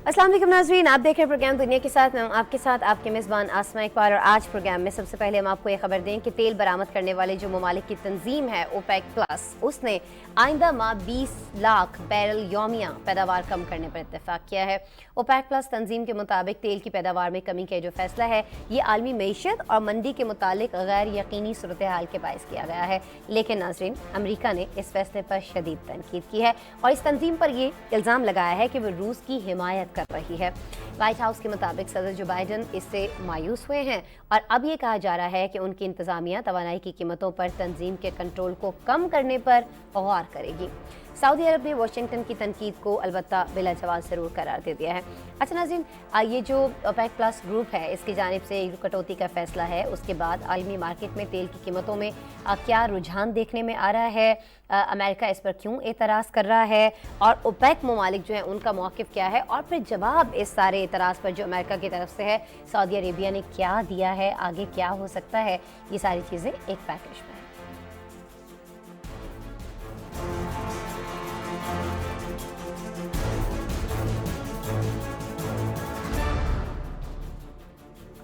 अस्सलाम वालेकुम नाज़रीन, आप देख रहे हैं प्रोग्राम दुनिया के साथ। मैं आपके साथ आपके मेज़बान आसमा इकबाल। और आज प्रोग्राम में सबसे पहले हम आपको ये खबर दें कि तेल बरामद करने वाले जो ममालिक की तंजीम है ओपेक प्लस, उसने आइंदा माह 20 लाख बैरल यौमिया पैदावार कम करने पर इत्तेफाक किया है। ओपेक प्लस तंजीम के मुताबिक तेल की पैदावार में कमी का जो फैसला है ये आलमी मईशत और मंडी के मुतालिक गैर यकीनी सूरत हाल के बायस किया गया है। लेकिन नाज़रीन, अमरीका ने इस फैसले पर शदीद तनकीद की है और इस तंजीम पर ये इल्ज़ाम लगाया है कि वो रूस की हिमायत कर रही है। व्हाइट हाउस के मुताबिक सदर जो बाइडन इससे मायूस हुए हैं और अब ये कहा जा रहा है कि उनकी इंतजामिया तवानाई की कीमतों पर तंजीम के कंट्रोल को कम करने पर गौर करेगी। सऊदी अरब ने वाशिंगटन की तनकीद को अलबत्ता बिला जवाब ज़रूर करार दे दिया है। अच्छा नाज़रीन, ये जो ओपेक प्लस ग्रुप है इसकी जानिब से कटौती का फैसला है, उसके बाद आलमी मार्केट में तेल की कीमतों में क्या रुझान देखने में आ रहा है, अमेरिका इस पर क्यों एतराज़ कर रहा है और ओपेक ममालिक जो है उनका मौक़िफ़ क्या है, और फिर जवाब इस सारे एतराज़ पर जो अमेरिका की तरफ से है सऊदी अरेबिया ने क्या दिया है, आगे क्या हो सकता है, ये सारी चीज़ें एक पैकेज में है।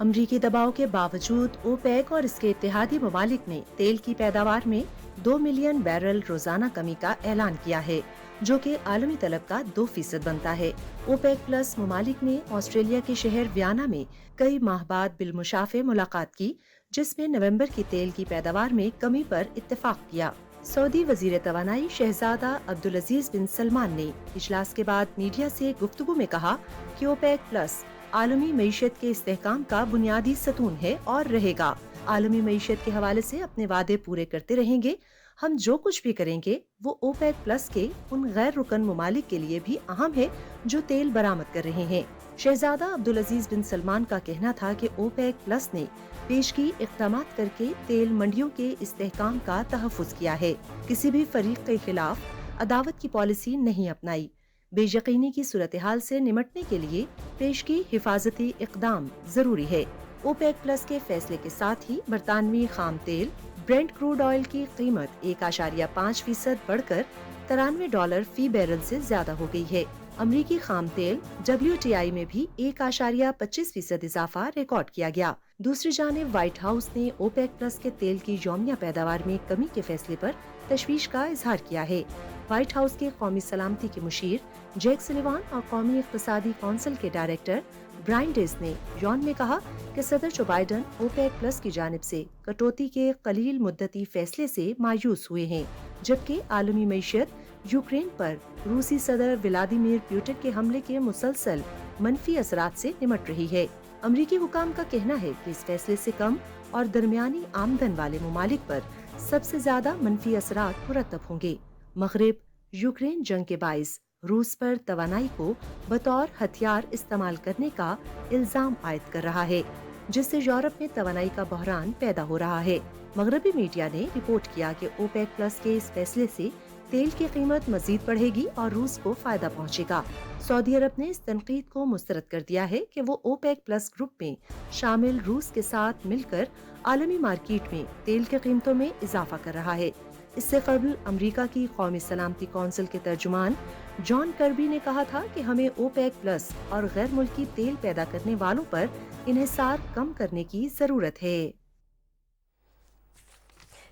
अमरीकी दबाव के बावजूद ओपेक और इसके इत्तेहादी ममालिक ने तेल की पैदावार में 2 मिलियन बैरल रोजाना कमी का ऐलान किया है, जो कि आलमी तलब का 2% बनता है। ओपेक प्लस ममालिक ने ऑस्ट्रेलिया के शहर वियना में कई माह बाद बिलमुशाफे मुलाकात की, जिसमें नवंबर की तेल की पैदावार में कमी पर इत्तेफाक किया। सऊदी वजीर तवानाई शहजादा अब्दुल अजीज बिन सलमान ने इजलास के बाद मीडिया से गुफ्तगू में कहा कि ओपेक प्लस आलमी मईशत के इस्तेहकाम का बुनियादी सतून है और रहेगा। आलमी मईशत के हवाले से अपने वादे पूरे करते रहेंगे। हम जो कुछ भी करेंगे वो ओपेक प्लस के उन गैर रुकन ममालिक के लिए भी अहम है जो तेल बरामद कर रहे हैं। शहजादा अब्दुल अजीज बिन सलमान का कहना था कि ओपेक प्लस ने पेशगी इक़दाम करके तेल मंडियों के इस्तेहकाम का तहफ़्फ़ुज़ किया है, किसी भी फरीक के खिलाफ अदावत की पॉलिसी नहीं अपनाई। बेयकीनी की सूरत हाल से निमटने के लिए पेशगी हिफाजती इक़दाम जरूरी है। ओपेक प्लस के फैसले के साथ ही बरतानवी खाम तेल ब्रेंट क्रूड ऑयल की कीमत 1.5% बढ़कर $93 फी बैरल से ज्यादा हो गई है। अमरीकी खाम तेल WTI में भी 1.25% इजाफा रिकॉर्ड किया गया। दूसरी जानिब व्हाइट हाउस ने ओपेक प्लस के तेल की यौमिया पैदावार में कमी के फैसले पर तशवीश का इजहार किया है। व्हाइट हाउस के कौमी सलामती के मुशीर जैक सुलिवान और कौमी इक़्तिसादी कौंसिल के डायरेक्टर ब्रायन डेस ने यौन में कहा कि सदर जो बाइडन ओपेक प्लस की जानिब से कटौती के कलील मुद्दती फैसले से मायूस हुए हैं, जबकि आलमी मईशत यूक्रेन पर रूसी सदर व्लादिमीर पुतिन के हमले के मुसलसल मनफी असरात से निमट रही है। अमरीकी हुकाम का कहना है कि इस फैसले से कम और दरमियानी आमदन वाले ममालिक पर सबसे ज्यादा मनफी असरात मुरतब होंगे। मगरिब यूक्रेन जंग के बाइस रूस पर तवानाई को बतौर हथियार इस्तेमाल करने का इल्जाम आयद कर रहा है, जिससे यूरोप में तवानाई का बहरान पैदा हो रहा है। मगरबी मीडिया ने रिपोर्ट किया कि ओपेक प्लस के इस फैसले से तेल की कीमत मजीद बढ़ेगी और रूस को फायदा पहुंचेगा। सऊदी अरब ने इस तनकीद को मुस्तरद कर दिया है कि वो ओपेक प्लस ग्रुप में शामिल रूस के साथ मिलकर आलमी मार्केट में तेल की कीमतों में इजाफा कर रहा है। इससे कबल अमरीका की कौमी सलामती कौंसिल के तर्जुमान जॉन कर्बी ने कहा था कि हमें ओपेक प्लस और गैर मुल्की तेल पैदा करने वालों पर इन्हिसार कम करने की जरूरत है।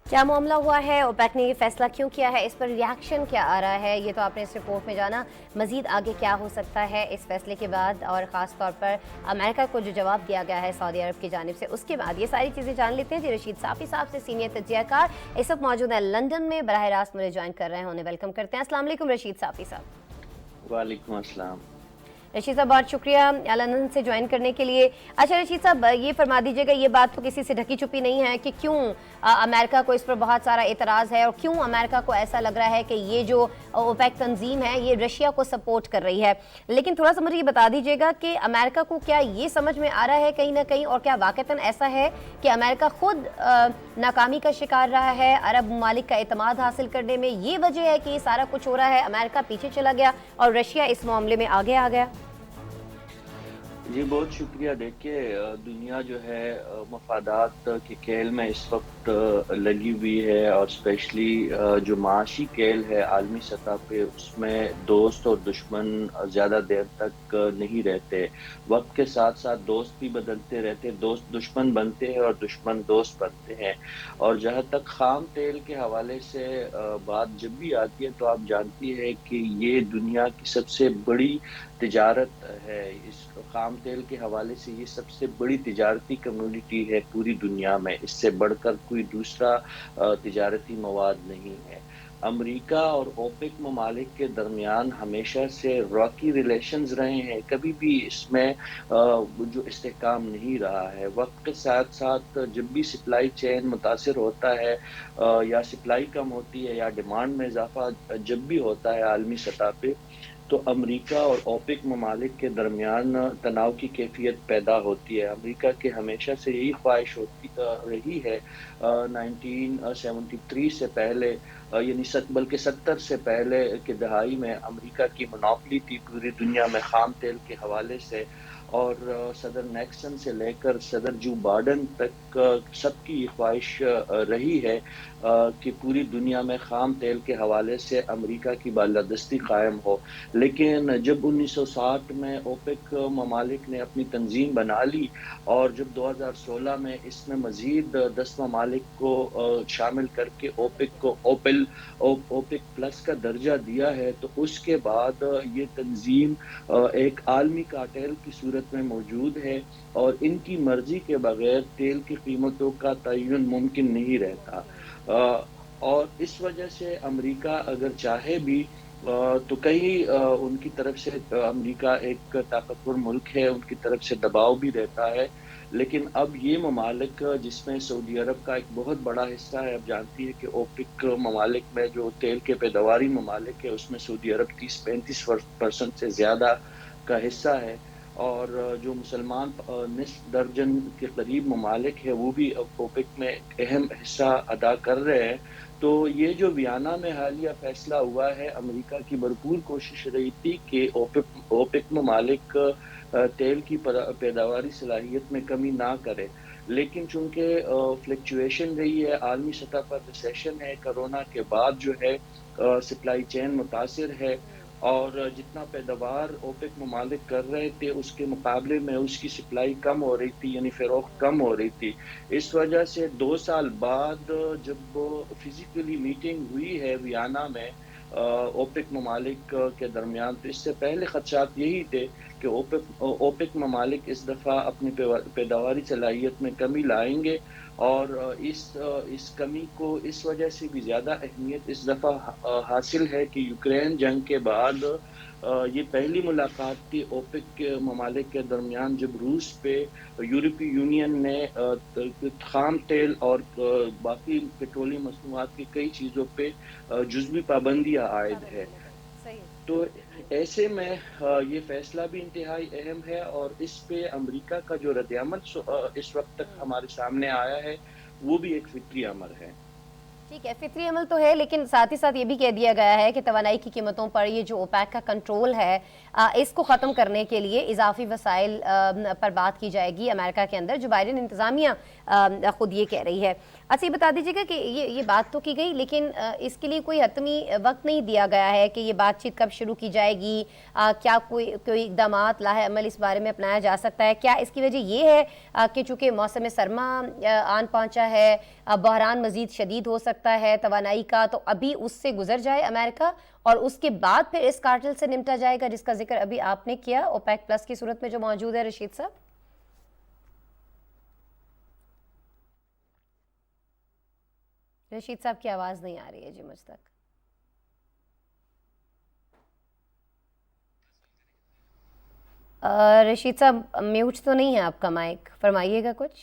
क्या मामला हुआ है, ओपेक ने ये फैसला क्यों किया है, इस पर रिएक्शन क्या आ रहा है, ये तो आपने इस रिपोर्ट में जाना। मजीद आगे क्या हो सकता है इस फैसले के बाद और ख़ास तौर पर अमेरिका को जो जवाब दिया गया है सऊदी अरब की जानिब से, उसके बाद ये सारी चीज़ें जान लेते हैं। जी रशीद साफ़ी साहब से सीनियर तज्ज़ियाकार इस वक्त मौजूद है लंदन में, बराह रास्त मुझे ज्वाइन कर रहे हैं, उन्हें वेलकम करते हैं। अस्सलाम वालेकुम रशीद साफ़ी साहब। वालेकुम अस्सलाम। रशीद साहब बहुत शुक्रिया लंदन से ज्वाइन करने के लिए। अच्छा रशीद साहब, ये फरमा दीजिएगा, ये बात तो किसी से ढकी छुपी नहीं है कि क्यों अमेरिका को इस पर बहुत सारा एतराज़ है और क्यों अमेरिका को ऐसा लग रहा है कि ये जो ओपेक तंजीम है ये रशिया को सपोर्ट कर रही है। लेकिन थोड़ा सा मुझे ये बता दीजिएगा कि अमेरिका को क्या ये समझ में आ रहा है कहीं ना कहीं, और क्या वाक़तन ऐसा है कि अमेरिका खुद नाकामी का शिकार रहा है, अरब ममालिक का एतमाद हासिल करने में ये वजह है कि ये सारा कुछ हो रहा है, अमेरिका पीछे चला गया और रशिया इस मामले में आगे आ गया? جی بہت شکریہ. دیکھیے دنیا جو ہے مفادات کے کھیل میں اس وقت لگی ہوئی ہے، اور اسپیشلی جو معاشی کھیل ہے عالمی سطح پہ، اس میں دوست اور دشمن زیادہ دیر تک نہیں رہتے. وقت کے ساتھ ساتھ دوست بھی بدلتے رہتے، دوست دشمن بنتے ہیں اور دشمن دوست بنتے ہیں. اور جہاں تک خام تیل کے حوالے سے بات جب بھی آتی ہے تو آپ جانتی ہے کہ یہ دنیا کی سب سے بڑی تجارت ہے. اس خام تیل کے حوالے سے یہ سب سے بڑی تجارتی کمیونٹی ہے پوری دنیا میں. اس سے بڑھ کر کوئی دوسرا تجارتی مواد نہیں ہے. امریکہ اور اوپیک ممالک کے درمیان ہمیشہ سے راکی ریلیشنز رہے ہیں، کبھی بھی اس میں جو استحکام نہیں رہا ہے. وقت کے ساتھ ساتھ جب بھی سپلائی چین متاثر ہوتا ہے یا سپلائی کم ہوتی ہے یا ڈیمانڈ میں اضافہ جب بھی ہوتا ہے عالمی سطح پہ، تو امریکہ اور اوپیک ممالک کے درمیان تناؤ کی کیفیت پیدا ہوتی ہے. امریکہ کے ہمیشہ سے یہی خواہش ہوتی رہی ہے 1973 سے پہلے، یعنی بلکہ 70 سے پہلے کی دہائی میں امریکہ کی منوپلی تھی پوری دنیا میں خام تیل کے حوالے سے. اور صدر نیکسن سے لے کر صدر جو بائیڈن تک سب کی یہ خواہش رہی ہے کہ پوری دنیا میں خام تیل کے حوالے سے امریکہ کی بالادستی قائم ہو. لیکن جب 1960 میں اوپیک ممالک نے اپنی تنظیم بنا لی اور جب 2016 میں اس میں مزید 10 ممالک کو شامل کر کے اوپیک کو اوپیک پلس کا درجہ دیا ہے، تو اس کے بعد یہ تنظیم ایک عالمی کارٹیل کی صورت میں موجود ہے، اور ان کی مرضی کے بغیر تیل کی قیمتوں کا تعین ممکن نہیں رہتا. اور اس وجہ سے امریکہ اگر چاہے بھی تو کئی ان کی طرف سے، امریکہ ایک طاقتور ملک ہے، ان کی طرف سے دباؤ بھی رہتا ہے. لیکن اب یہ ممالک جس میں سعودی عرب کا ایک بہت بڑا حصہ ہے، اب جانتی ہے کہ اوپیک ممالک میں جو تیل کے پیداواری ممالک ہے اس میں سعودی عرب 30-35% سے زیادہ کا حصہ ہے. اور جو مسلمان نصف درجن کے قریب ممالک ہے وہ بھی اوپیک میں ایک اہم حصہ ادا کر رہے ہیں. تو یہ جو ویانا میں حالیہ فیصلہ ہوا ہے، امریکہ کی بھرپور کوشش رہی تھی کہ اوپیک ممالک تیل کی پیداواری صلاحیت میں کمی نہ کرے. لیکن چونکہ فلکچویشن رہی ہے عالمی سطح پر، ریسیشن ہے، کرونا کے بعد جو ہے سپلائی چین متاثر ہے، اور جتنا پیداوار اوپیک ممالک کر رہے تھے اس کے مقابلے میں اس کی سپلائی کم ہو رہی تھی، یعنی فروخت کم ہو رہی تھی. اس وجہ سے 2 سال بعد جب فزیکلی میٹنگ ہوئی ہے ویانا میں اوپیک ممالک کے درمیان، تو اس سے پہلے خدشات یہی تھے کہ اوپیک ممالک اس دفعہ اپنی پیداواری صلاحیت میں کمی لائیں گے، اور اس کمی کو اس وجہ سے بھی زیادہ اہمیت اس دفعہ حاصل ہے کہ یوکرین جنگ کے بعد یہ پہلی ملاقات تھی اوپیک کے ممالک کے درمیان جب روس پہ یورپی یونین نے خام تیل اور باقی پیٹرولیم مصنوعات کی کئی چیزوں پہ جزوی پابندیاں عائد ہے. تو ایسے میں یہ فیصلہ بھی انتہائی اہم ہے، اور اس پہ امریکہ کا جو رد عمل اس وقت تک ہمارے سامنے آیا ہے وہ بھی ایک فطری امر ہے. ٹھیک ہے، فطری عمل تو ہے، لیکن ساتھ ہی ساتھ یہ بھی کہہ دیا گیا ہے کہ توانائی کی قیمتوں پر یہ جو اوپیک کا کنٹرول ہے اس کو ختم کرنے کے لیے اضافی وسائل پر بات کی جائے گی امریکہ کے اندر، جو بائیڈن انتظامیہ خود یہ کہہ رہی ہے. اچھا یہ بتا دیجیے گا کہ یہ بات تو کی گئی، لیکن اس کے لیے کوئی حتمی وقت نہیں دیا گیا ہے کہ یہ بات چیت کب شروع کی جائے گی، کیا کوئی اقدامات لاہ عمل اس بارے میں اپنایا جا سکتا ہے؟ کیا اس کی وجہ یہ ہے کہ چونکہ موسم سرما آن پہنچا ہے، بحران مزید شدید ہو سکتا ہے توانائی کا، تو ابھی اس سے گزر جائے امریکہ اور اس کے بعد پھر اس کارٹل سے نمٹا جائے گا، جس کا ذکر ابھی آپ نے کیا اوپیک پلس کی صورت میں جو موجود ہے؟ رشید صاحب کی آواز نہیں آ رہی ہے جی مجھ تک. رشید صاحب میوٹ تو نہیں ہے آپ کا مائک، فرمائیے گا کچھ.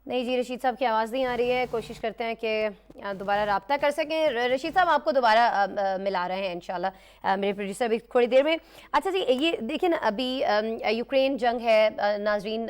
نہیں جی رشید صاحب کی آواز نہیں آ رہی ہے، کوشش کرتے ہیں کہ दोबारा रब्ता कर सकें। रशीद साहब आपको दोबारा मिला रहे हैं इंशाल्लाह मेरे प्रोड्यूसर भी थोड़ी देर में। अच्छा जी, ये देखिए ना, अभी यूक्रेन जंग है नाजरीन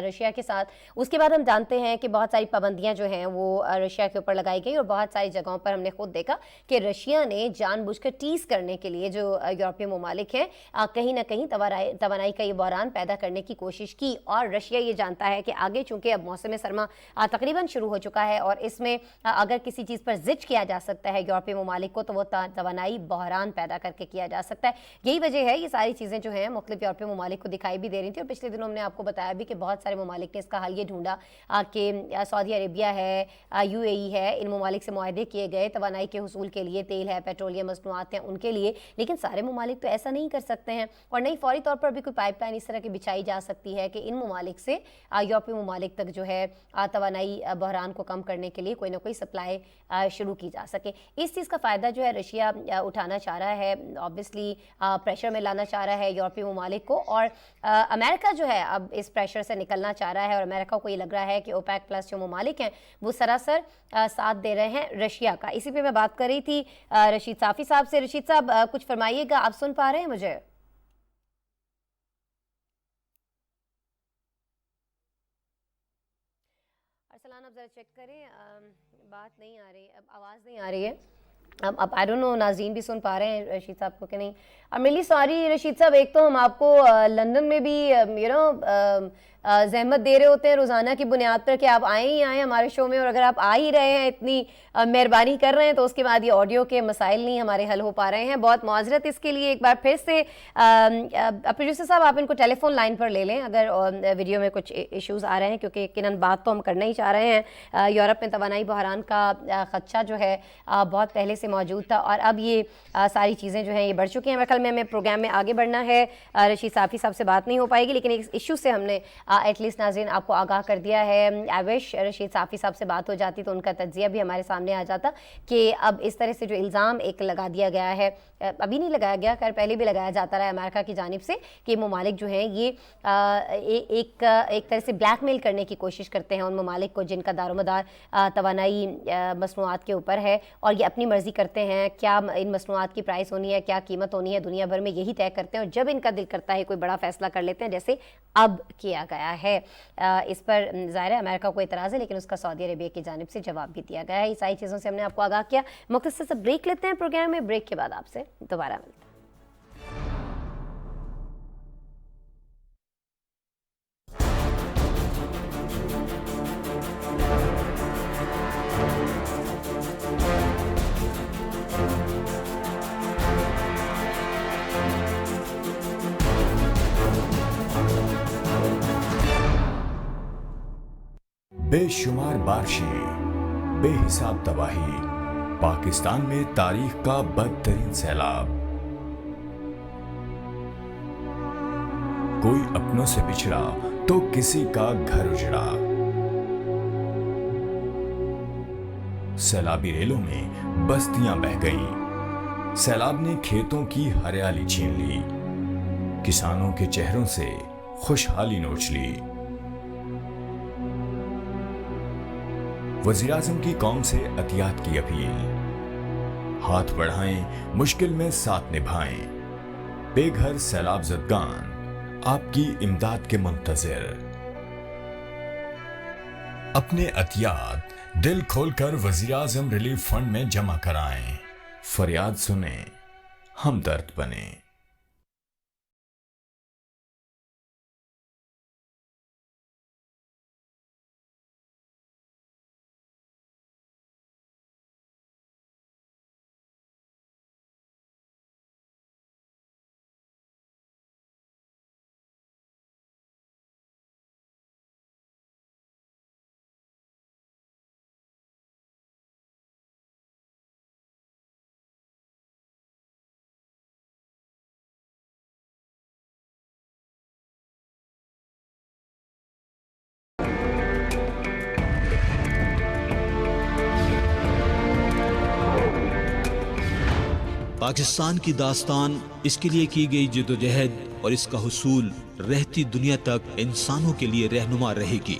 रशिया के साथ, उसके बाद हम जानते हैं कि बहुत सारी पाबंदियां जो हैं वो रशिया के ऊपर लगाई गई और बहुत सारी जगहों पर हमने खुद देखा कि रशिया ने जानबूझकर टीज़ करने के लिए जो यूरोपीय ममालिक हैं कहीं ना कहीं तवानाई का ये बहरान पैदा करने की कोशिश की। और रशिया ये जानता है कि आगे चूँकि अब मौसम सरमा तकरीबन शुरू हो चुका है और इसमें अगर किसी चीज़ पर जिद किया जा सकता है यूरोपीय ममालिक को, तो वो तवानाई बहरान पैदा करके किया जा सकता है। यही वजह है ये सारी चीज़ें जो हैं मुख्तलिफ यूरोपीय ममालिक को दिखाई भी दे रही थी। और पिछले दिनों हमने आपको बताया भी कि बहुत सारे ममालिक ने इसका हल ये ढूंढा कि सऊदी अरेबिया है, UAE है, इन ममालिक से मुआहदे किए गए तवानाई के हुसूल के लिए, तेल है, पेट्रोलियम मसनूआत हैं उनके लिए। लेकिन सारे ममालिक तो ऐसा नहीं कर सकते हैं और नहीं फौरी तौर पर भी कोई पाइपलाइन इस तरह की बिछाई जा सकती है कि इन ममालिक से यूरोपीय ममालिक तक जो है तवानाई बहरान को कम करने के लिए कोई ना कोई सप्लाई शुरू की जा सके। इस चीज़ का फ़ायदा जो है रशिया उठाना चाह रहा है, ऑब्वियसली प्रेशर में लाना चाह रहा है यूरोपीय ममालिक को। और अमेरिका जो है अब इस प्रेशर से निकलना चाह रहा है और अमेरिका को ये लग रहा है कि ओपेक प्लस जो ममालिक हैं वो सरासर साथ दे रहे हैं रशिया का। इसी पे मैं बात कर रही थी रशीद साफ़ी साहब से। रशीद साहब कुछ फरमाइएगा, आप सुन पा रहे हैं मुझे? अरसलान आप ज़रा चेक करें, बात नहीं आ रही, अब आवाज़ नहीं आ रही है। अब आई डोंट नो नाज़रीन भी सुन पा रहे हैं रशीद साहब को कि नहीं। I am really sorry Rashid साहब, एक तो हम आपको लंदन में भी ज़हमत दे रहे होते हैं रोज़ाना की बुनियाद पर कि आप आए ही आएँ हमारे शो में, और अगर आप आ ही रहे हैं, इतनी मेहरबानी कर रहे हैं, तो उसके बाद ये ऑडियो के मसाइल नहीं हमारे हल हो पा रहे हैं। बहुत माजरत इसके लिए एक बार फिर से। प्रोड्यूसर साहब आप इनको टेलीफोन लाइन पर ले लें अगर वीडियो में कुछ इश्यूज़ आ रहे हैं, क्योंकि यकीनन बात तो हम करना ही चाह रहे हैं। यूरोप में तवानाई बहरान का ख़दशा जो है बहुत पहले से मौजूद था और अब ये सारी चीज़ें जो हैं ये बढ़ चुकी हैं। मेरे ख्याल में हमें प्रोग्राम में आगे बढ़ना है, रशीद साफ़ी साहब से बात नहीं हो पाएगी, लेकिन एक इशू से हमने एटलीस्ट नाज़रीन आपको आगाह कर दिया है। आई विश रशीद साफ़ी साहब से बात हो जाती तो उनका तज्ज़िया भी हमारे सामने आ जाता कि अब इस तरह से जो इल्ज़ाम एक लगा दिया गया है, अभी नहीं लगाया गया, खैर पहले भी लगाया जाता रहा है अमेरिका की जानिब से कि ममालिक जो हैं ये एक तरह से ब्लैकमेल करने की कोशिश करते हैं उन ममालिक को जिनका दारोमदार तवानाई मसनूआत के ऊपर है, और ये अपनी मर्ज़ी करते हैं क्या इन मसनूआत की प्राइस होनी है, क्या कीमत होनी है, दुनिया भर में यही तय करते हैं। और जब इनका दिल करता है कोई बड़ा फैसला कर लेते हैं, जैसे अब किया गया है। इस पर ज़ाहिर है अमेरिका को एतराज़ है, लेकिन उसका सऊदी अरेबिया की जानिब से जवाब भी दिया गया है। ये सारी चीज़ों से हमने आपको आगाह किया। मुख्तसर से ब्रेक लेते हैं प्रोग्राम में, ब्रेक के बाद आपसे दोबारा मिलते हैं। बेशुमार बारिशें, बेहिसाब तबाही, पाकिस्तान में तारीख का बदतरीन सैलाब। कोई अपनों से बिछड़ा तो किसी का घर उजड़ा। सैलाबी रेलों में बस्तियां बह गईं। सैलाब ने खेतों की हरियाली छीन ली, किसानों के चेहरों से खुशहाली नोच ली। वज़ीर आज़म की कौम से अतियात की अपील, हाथ बढ़ाएं, मुश्किल में साथ निभाएं। बेघर सैलाब ज़दगान आपकी इमदाद के मुंतज़िर। अपने अतियात दिल खोलकर वज़ीर आज़म रिलीफ फंड में जमा कराएं। फरियाद सुने, हमदर्द बने। पाकिस्तान की दास्तान, इसके लिए की गई जद्दोजहद और इसका हुसूल रहती दुनिया तक इंसानों के लिए रहनुमा रहेगी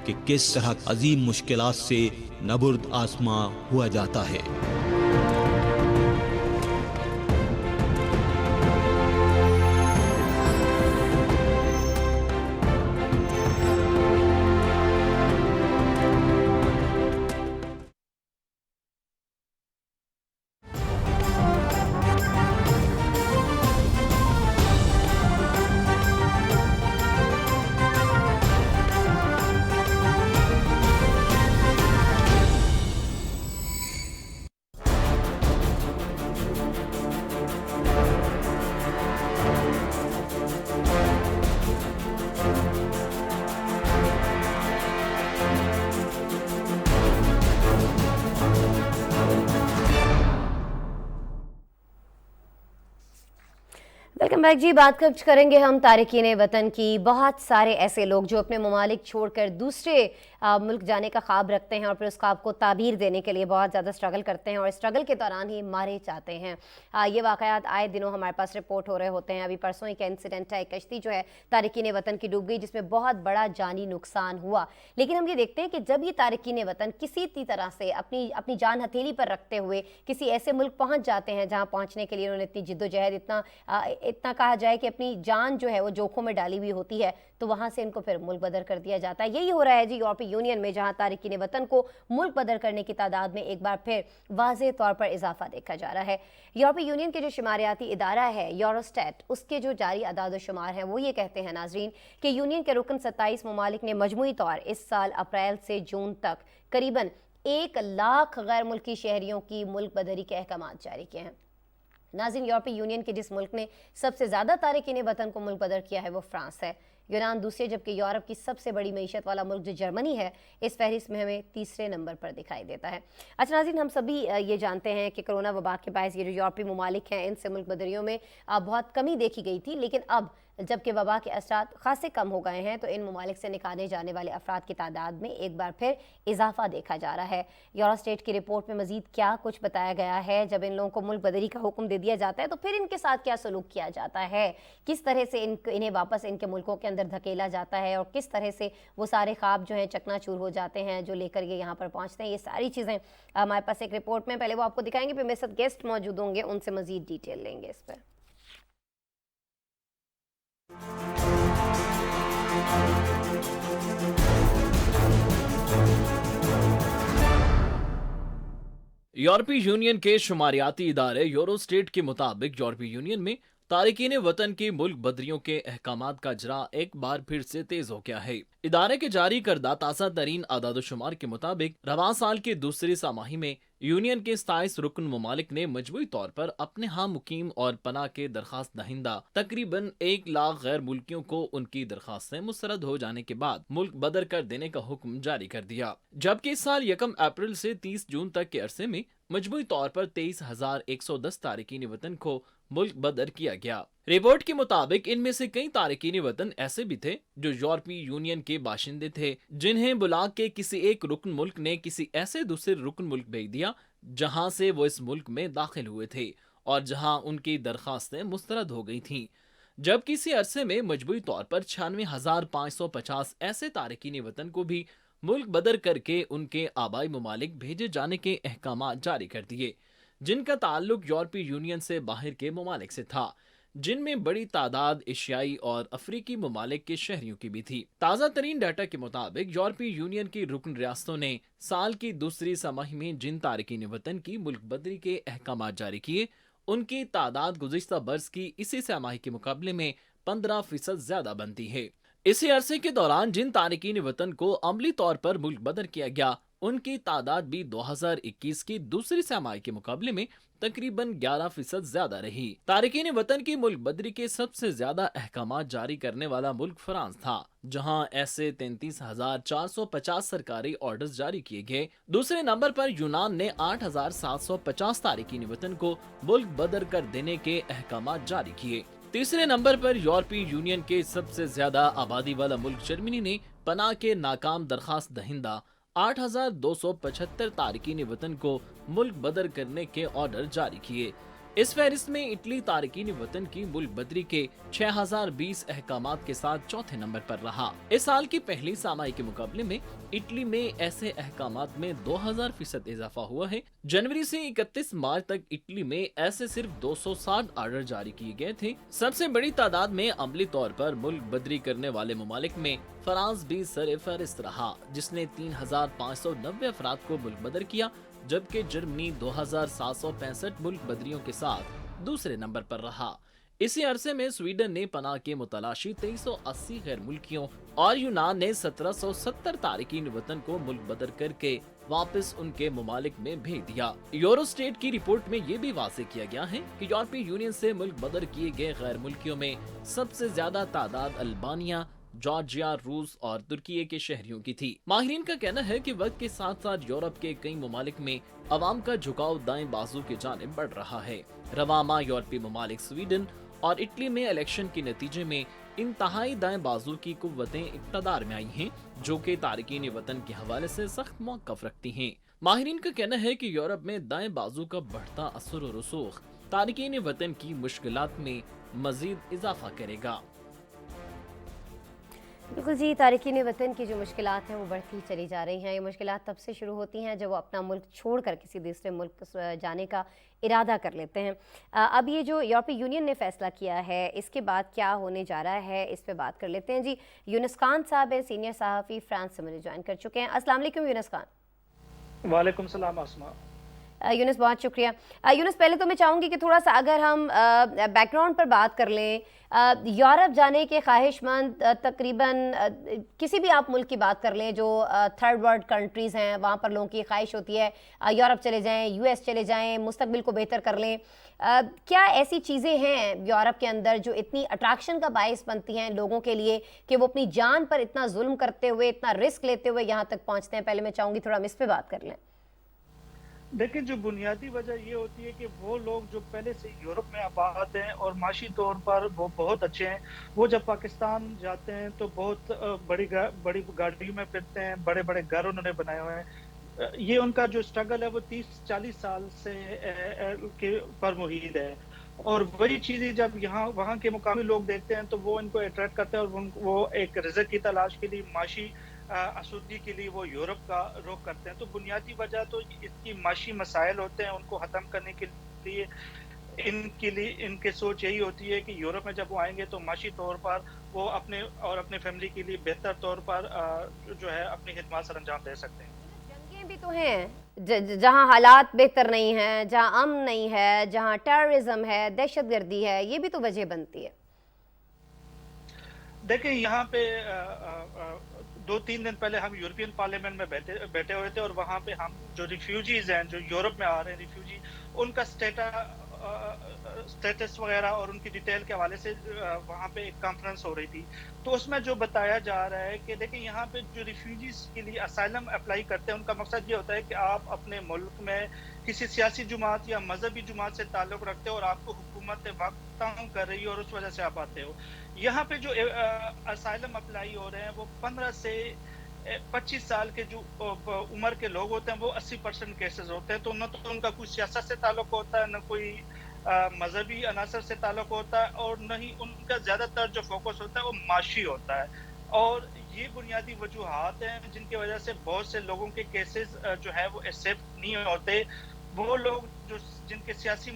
کہ किस तरह अजीम मुश्किलात से नबुर्द आसमां हुआ जाता है। वेलकम बैक जी। बात करेंगे हम तारिकीन वतन की। बहुत सारे ऐसे लोग जो अपने ममालिक छोड़कर दूसरे मुल्क जाने का ख्वाब रखते हैं और फिर उस ख्वाब को ताबीर देने के लिए बहुत ज़्यादा स्ट्रगल करते हैं और स्ट्रगल के दौरान ही मारे जाते हैं। ये वाक़यात आए दिनों हमारे पास रिपोर्ट हो रहे होते हैं। अभी परसों एक इंसिडेंट है, कश्ती जो है तारिकीन वतन की डूब गई जिसमें बहुत बड़ा जानी नुकसान हुआ। लेकिन हम ये देखते हैं कि जब ये तारिकीन वतन किसी तरह से अपनी जान हथेली पर रखते हुए किसी ऐसे मुल्क पहुँच जाते हैं जहाँ पहुँचने के लिए उन्होंने इतनी जिद्दोजहद इतना कहा जाए कि अपनी जान जो है वो जोखों में डाली हुई होती है, तो वहाँ से इनको फिर मुल्क बदर कर दिया जाता है। यही हो रहा है जी यूरोपीय यूनियन में, जहाँ तारिकीन वतन को मुल्क बदर करने की तादाद में एक बार फिर वाज़ेह तौर पर इजाफा देखा जा रहा है। यूरोपीय यूनियन के जो शुमारियाती इदारा है यूरोस्टैट, उसके जो जारी अदाद शुमार हैं वो ये कहते हैं नाजरीन कि यूनियन के रुकन 27 ममालिक ने मजमूई तौर इस साल अप्रैल से जून तक करीबन 1 लाख गैर मुल्की शहरियों की मुल्क बदरी के अहकाम जारी किए हैं। नाज़रीन, यूरोपीय यूनियन के जिस मुल्क ने सबसे ज़्यादा तारिकीन वतन को मुल्क बदर किया है वो फ्रांस है। यूनान दूसरे, जबकि यूरोप की सबसे बड़ी मईशत वाला मुल्क जो जर्मनी है इस फहरिस्त में हमें तीसरे नंबर पर दिखाई देता है। अच्छा नाज़रीन, हम सभी ये जानते हैं कि कोरोना वबा के बायस ये जो यूरोपीय ममालिक हैं इनसे मुल्क बदरियों में बहुत कमी देखी गई थी, लेकिन अब जबकि वबा के असरात खासे कम हो गए हैं तो इन ममालिक से निकाले जाने वाले अफराद की तादाद में एक बार फिर इजाफा देखा जा रहा है। यूरोस्टेट की रिपोर्ट में मजीद क्या कुछ बताया गया है, जब इन लोगों को मुल्क बदरी का हुक्म दे दिया जाता है तो फिर इनके साथ क्या सलूक किया जाता है, किस तरह से इन्हें वापस इनके मुल्कों के अंदर धकेला जाता है और किस तरह से वो सारे ख्वाब जो हैं चकनाचूर हो जाते हैं जो लेकर ये यहाँ पर पहुँचते हैं, ये सारी चीज़ें हमारे पास एक रिपोर्ट में पहले वो आपको दिखाएंगे, फिर मेरे साथ गेस्ट मौजूद होंगे, उनसे मजीद डिटेल लेंगे इस पर। यूरोपीय यूनियन के शुमारियाती इदारे यूरोस्टेट के मुताबिक यूरोपीय यूनियन में तारिकीन वतन की मुल्क बदरियों के अहकामात का इजरा एक बार फिर से तेज हो गया है। इदारे के जारी करदा ताज़ा तरीन आदाद शुमार के मुताबिक रवां साल की दूसरी सामाही में यूनियन के 27 रुकन ममालिक ने मजबूरी तौर पर अपने हम मुकीम और पनाह के दरखास्त दहिंदा तकरीबन 1 लाख गैर मुल्कियों को उनकी दरखास्तें मुस्तरद हो जाने के बाद मुल्क बदर कर देने का हुक्म जारी कर दिया। जबकि इस साल 1 अप्रैल से 30 जून तक के अरसे में मजबूरी तौर पर 23,110 तारिकीन वतन को मुल्क बदर किया गया। रिपोर्ट के मुताबिक इनमें से कई तारिकीन वतन ऐसे भी थे जो यूरोपीय यूनियन के बाशिंदे थे, जिन्हें बुला के किसी एक रुकन मुल्क ने किसी ऐसे दूसरे रुकन मुल्क भेज दिया जहां से वो इस मुल्क में दाखिल हुए थे और जहां उनकी दरखास्तें मुस्तरद हो गई थीं। जब किसी अरसे में मजबूरी तौर पर 96,550 ऐसे तारिकीन वतन को भी मुल्क बदर करके उनके आबाई ममालिक भेजे जाने के अहकाम जारी कर दिए, जिनका ताल्लुक यूरोपीय यूनियन से बाहर के ममालिक से था, जिनमें बड़ी तादाद एशियाई और अफ्रीकी ममालिक के शहरियों की भी थी। ताज़ा तरीन डाटा के मुताबिक यूरोपीय यूनियन की रुकन रियासतों ने साल की दूसरी समाही में जिन तारिकीन वतन की मुल्क बदरी के अहकाम जारी किए, उनकी तादाद गुज़िश्ता बरस की इसी समाही के मुकाबले में 15% ज्यादा बनती है। इसी अरसे के दौरान जिन तारिकीन वतन को अमली तौर पर मुल्क बदर किया गया, उनकी तादाद भी 2021 की दूसरी समाही के मुकाबले में तकरीबन 11% ज्यादा रही। तारिकीन वतन की मुल्क बदरी के सबसे ज्यादा अहकाम जारी करने वाला मुल्क फ्रांस था, जहां ऐसे 33,450 सरकारी ऑर्डर्स जारी किए गए। दूसरे नंबर पर यूनान ने 8,750 तारिकीन वतन को मुल्क बदर कर देने के अहकाम जारी किए। तीसरे नंबर पर यूरोपीय यूनियन के सबसे ज्यादा आबादी वाला मुल्क जर्मनी ने पनाह के नाकाम दरखास्त दहिंदा 8,275 तारिकीन वतन को मुल्क बदर करने के ऑर्डर जारी किए। इस फहरिस्त में इटली तारकीन वतन की मुल्क बदरी के 6020 अहकामात के साथ चौथे नंबर पर रहा। इस साल की पहली सामाई के मुकाबले में इटली में ऐसे अहकामात में 2000% इजाफा हुआ है। जनवरी से 31 मार्च तक इटली में ऐसे सिर्फ 260 आर्डर जारी किए गए थे। सबसे बड़ी तादाद में अमली तौर पर मुल्क बदरी करने वाले ममालिक में फ्रांस भी सर फहरिस्त रहा, जिसने 3590 अफराद को मुल्क बदर किया, जबकि जर्मनी 2765 मुल्क बदरियों के साथ दूसरे नंबर पर रहा। इसी अरसे में स्वीडन ने पनाह के मुतलाशी 2380 गैर मुल्कियों और यूनान ने 1770 तारकीन वतन को मुल्क बदर करके वापस उनके ममालिक में भेज दिया। यूरोस्टेट की रिपोर्ट में ये भी वाज़ेह किया गया है कि यूरोपीय यूनियन से मुल्क बदर किए गए गैर मुल्कियों में सबसे ज्यादा तादाद अल्बानिया, जॉर्जिया, रूस और तुर्की के शहरियों की थी। माहिरीन का कहना है कि वक्त के साथ साथ यूरोप के कई ममालिक में अवाम का झुकाव दाएं बाजू की जानिब बढ़ रहा है। रवामा यूरोपीय ममालिक स्वीडन और इटली में इलेक्शन के नतीजे में इंतहाई दाएं बाजू की कुव्वतें इक़्तिदार में आई हैं, जो कि तारकीन वतन के हवाले से सख्त मौक़िफ़ रखती हैं। माहिरीन का कहना है कि यूरोप में दाएं बाजू का बढ़ता असर और रसूख तारकीन वतन की मुश्किलात में मजीद इजाफा करेगा। बिल्कुल जी, तारकीन वतन की जो मुश्किलात हैं वो बढ़ती चली जा रही हैं। ये मुश्किलात तब से शुरू होती हैं जब वो अपना मुल्क छोड़कर किसी दूसरे मुल्क जाने का इरादा कर लेते हैं। अब ये जो यूरोपीय यूनियन ने फ़ैसला किया है, इसके बाद क्या होने जा रहा है, इस पे बात कर लेते हैं जी। यूनुस खान साहब है, सीनियर सहाफ़ी, फ्रांस से मुझे ज्वाइन कर चुके हैं। अस्सलाम वालेकुम यूनुस खान। वालेकुम सलाम आसमा। यूनुस, बहुत शुक्रिया। यूनुस, पहले तो मैं चाहूँगी कि थोड़ा सा अगर हम बैकग्राउंड पर बात कर लें। यूरोप जाने के ख्वाहिशमंद तकरीबन किसी भी आप मुल्क की बात कर लें जो थर्ड वर्ल्ड कंट्रीज़ हैं, वहाँ पर लोगों की ख्वाहिश होती है यूरोप चले जाएं, यूएस चले जाएं, मुस्तकबिल को बेहतर कर लें। क्या ऐसी चीज़ें हैं यूरोप के अंदर जो इतनी अट्रैक्शन का बायस बनती हैं लोगों के लिए कि वो अपनी जान पर इतना जुल्म करते हुए, इतना रिस्क लेते हुए यहाँ तक पहुँचते हैं? पहले मैं चाहूँगी थोड़ा हम इस पर बात कर लें। देखिए, जो बुनियादी वजह ये होती है कि वो लोग जो पहले से यूरोप में आबाद हैं और माशी तौर पर वो बहुत अच्छे हैं, वो जब पाकिस्तान जाते हैं तो बहुत बड़ी गाड़ियों में फिरते हैं, बड़े बड़े घर उन्होंने बनाए हुए हैं। ये उनका जो स्ट्रगल है वो 30-40 साल से के पर मुहीद है। और वही चीज़ें जब यहाँ वहाँ के मुकामी लोग देखते हैं तो वो इनको अट्रैक्ट करते हैं और वो एक रिज़्क की तलाश के लिए, माशी आसूदगी के लिए वो यूरोप का रुख करते हैं। तो बुनियादी वजह तो इसकी माशी मसाइल होते हैं, उनको ख़त्म करने के लिए इनके सोच यही होती है कि यूरोप में जब वो आएंगे तो माशी तौर पर वो अपने और अपने फैमिली के लिए बेहतर तौर पर जो है अपनी खिदमत सर अंजाम दे सकते हैं। जंगें भी तो हैं जहाँ हालात बेहतर नहीं हैं, जहाँ अमन नहीं है, जहाँ टेररिज्म है, दहशतगर्दी है, ये भी तो वजह बनती है। देखिए, यहाँ पे 2-3 दिन पहले हम यूरोपियन पार्लियामेंट में बैठे हुए थे और वहाँ पे हम जो रिफ्यूजीज हैं, जो यूरोप में आ रहे हैं रिफ्यूजी, उनका स्टेटस वगैरह और उनकी डिटेल के हवाले से वहाँ पे एक कॉन्फ्रेंस हो रही थी। तो उसमें जो बताया जा रहा है कि देखिए, यहाँ पे जो रिफ्यूजीज के लिए असाइलम अप्लाई करते हैं, उनका मकसद ये होता है कि आप अपने मुल्क में किसी सियासी जुमात या मजहबी जुमात से ताल्लुक़ रखते हो और आपको हुकूमत वक्त तंग कर रही है और उस वजह से आप आते हो। यहाँ पे जो असाइलम अप्लाई हो रहे हैं वो 15 से 25 साल के जो उम्र के लोग होते हैं, वो 80% केसेस होते हैं। तो न तो उनका कोई सियासत से ताल्लुक़ होता है, न कोई मजहबी अनासर से ताल्लुक़ होता है, और न ही उनका ज़्यादातर जो फोकस होता है वो माशी होता है। और ये बुनियादी वजूहात हैं जिनकी वजह से बहुत से लोगों के केसेस जो है वो एक्सेप्ट नहीं होते। वो लोग जो जिनके सियासी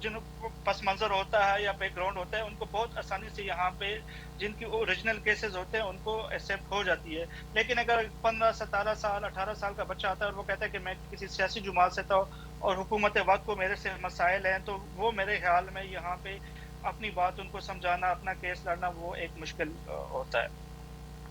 जिन पस मंजर होता है या बैकग्राउंड होता है, उनको बहुत आसानी से यहाँ पे जिनकी ओरिजिनल केसेस होते हैं उनको एक्सेप्ट हो जाती है। लेकिन अगर 15, 17 साल, 18 साल का बच्चा आता है और वो कहता है कि मैं किसी सियासी जुमात से था और हुकूमत वक्त को मेरे से मसाइल हैं, तो वो मेरे ख्याल में यहाँ पे अपनी बात उनको समझाना, अपना केस लड़ना वो एक मुश्किल होता है।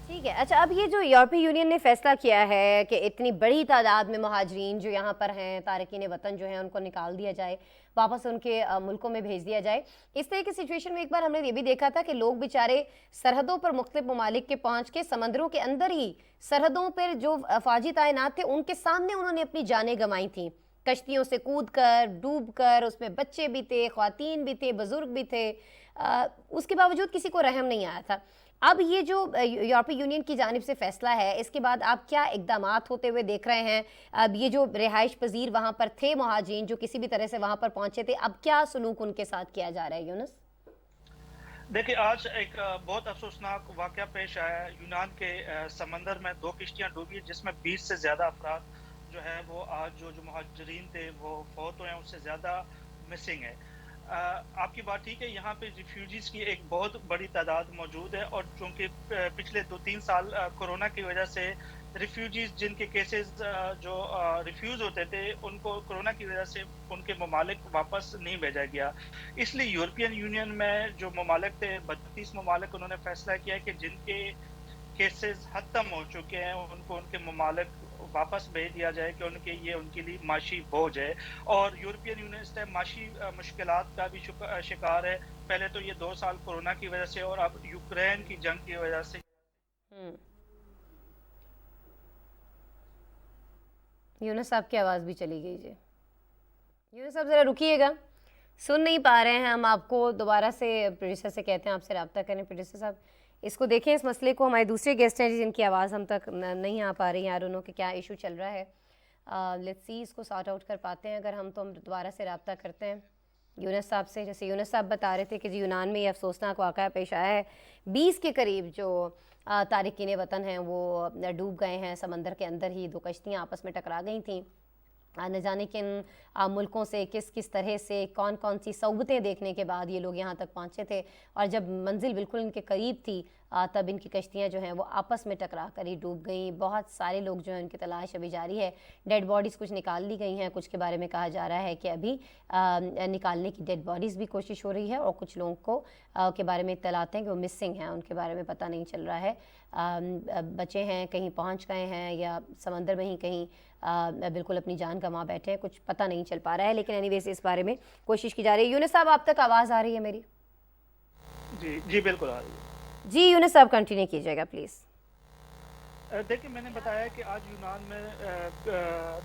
ठीक है। अच्छा, अब ये जो यूरोपीय यूनियन ने फैसला किया है कि इतनी बड़ी तादाद में महाजरीन जो यहाँ पर हैं, तारकीन वतन जो हैं, उनको निकाल दिया जाए, वापस उनके मुल्कों में भेज दिया जाए। इस तरह की सिचुएशन में एक बार हमने ये भी देखा था कि लोग बेचारे सरहदों पर मुख्तलिफ ममालिक के पहुँच के समंदरों के अंदर ही सरहदों पर जो फ़ौजी तैनात थे उनके सामने उन्होंने अपनी जानें गंवाई थी, कश्तियों से कूद कर, डूब कर। उसमें बच्चे भी थे, ख्वातीन भी थे, बुजुर्ग भी थे। उसके बावजूद किसी को रहम नहीं आया था। اب یہ جو یورپی یونین کی جانب سے فیصلہ ہے، اس کے بعد آپ کیا اقدامات ہوتے ہوئے دیکھ رہے ہیں؟ اب یہ جو رہائش پذیر وہاں پر تھے مہاجرین جو کسی بھی طرح سے وہاں پر پہنچے تھے، اب کیا سلوک ان کے ساتھ کیا جا رہا ہے یونس؟ دیکھیں آج ایک بہت افسوسناک واقعہ پیش آیا ہے۔ یونان کے سمندر میں 2 کشتیاں ڈوبی جس میں 20 سے زیادہ افراد جو ہے وہ آج جو مہاجرین تھے وہ فوت ہوئے ہیں، اس سے زیادہ مسنگ ہے۔ آپ کی بات ٹھیک ہے، یہاں پہ ریفیوجیز کی ایک بہت بڑی تعداد موجود ہے، اور چونکہ پچھلے 2-3 سال کورونا کی وجہ سے ریفیوجیز جن کے کیسز جو ریفیوز ہوتے تھے ان کو کورونا کی وجہ سے ان کے ممالک واپس نہیں بھیجا گیا۔ اس لیے یورپین یونین میں جو ممالک تھے 32 ممالک، انہوں نے فیصلہ کیا کہ جن کے کیسز ختم ہو چکے ہیں ان کو ان کے ممالک واپس بھیج دیا جائے کہ ان کے لیے معاشی بوجھ ہے۔ اور یورپین یونین اس ٹائم معاشی مشکلات کا بھی شکار ہے، پہلے تو یہ 2 سال کورونا کی وجہ سے اور اب یوکرین کی جنگ کی وجہ سے۔ یونس صاحب کی آواز بھی چلی گئی جی۔ یونس صاحب ذرا رکیے گا، سن نہیں پا رہے ہیں ہم آپ کو، دوبارہ سے پروڈیوسر سے کہتے ہیں آپ سے رابطہ کریں۔ پروڈیوسر صاحب اس کو دیکھیں، اس مسئلے کو۔ ہمارے دوسرے گیسٹ ہیں جن کی آواز ہم تک نہیں آ پا رہی ہیں، آر کہ کیا ایشو چل رہا ہے۔ لیٹس سی اس کو سارٹ آؤٹ کر پاتے ہیں اگر ہم دوبارہ سے رابطہ کرتے ہیں یونس صاحب سے۔ جیسے یونس صاحب بتا رہے تھے کہ یونان میں یہ افسوسناک واقعہ پیش آیا ہے، 20 کے قریب جو تارکین وطن ہیں وہ ڈوب گئے ہیں سمندر کے اندر ہی۔ 2 کشتیاں آپس میں ٹکرا گئی تھیں، نہ جانے کن ملکوں سے کس طرح سے کون سی صعوبتیں دیکھنے کے بعد یہ لوگ یہاں تک پہنچے تھے، اور جب منزل بالکل ان کے قریب تھی تب ان کی کشتیاں جو ہیں وہ آپس میں ٹکرا کر ہی ڈوب گئیں۔ بہت سارے لوگ جو ہیں ان کی تلاش ابھی جاری ہے، ڈیڈ باڈیز کچھ نکال لی گئی ہیں، کچھ کے بارے میں کہا جا رہا ہے کہ ابھی نکالنے کی ڈیڈ باڈیز بھی کوشش ہو رہی ہے، اور کچھ لوگوں کو کے بارے میں اطلاعات ہیں کہ وہ مسنگ ہیں، ان کے بارے میں پتہ نہیں چل رہا ہے، بچے ہیں کہیں پہنچ گئے ہیں یا سمندر میں ہی کہیں بالکل اپنی جان گنوا بیٹھے ہیں، کچھ پتہ نہیں چل پا رہا ہے، لیکن اینی ویز اس بارے میں کوشش کی جا رہی ہے۔ یونس صاحب آپ تک آواز آ رہی ہے میری؟ جی بالکل آ رہی ہے جی یونس صاحب کنٹینیو کیجیے گا پلیز۔ دیکھیں میں نے بتایا کہ آج یونان میں